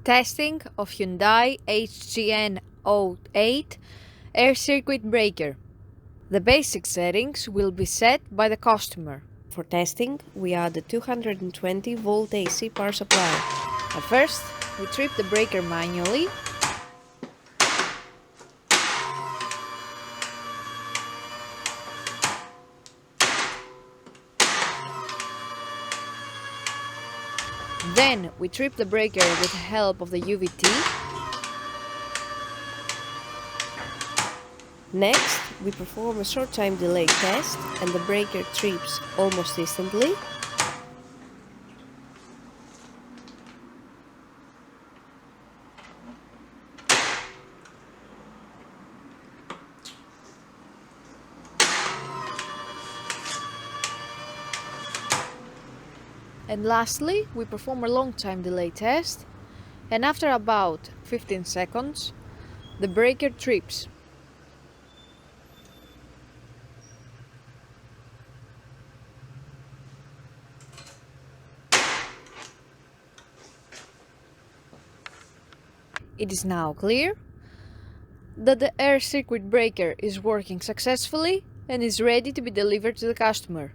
Testing of Hyundai HGN08 air circuit breaker. The basic settings will be set by the customer. For testing, we add a 220 volt AC power supply. At first, we trip the breaker manually. Then we trip the breaker with the help of the UVT. Next, we perform a short time delay test and the breaker trips almost instantly. And lastly, we perform a long time delay test, and after about 15 seconds, the breaker trips. It is now clear that the air circuit breaker is working successfully and is ready to be delivered to the customer.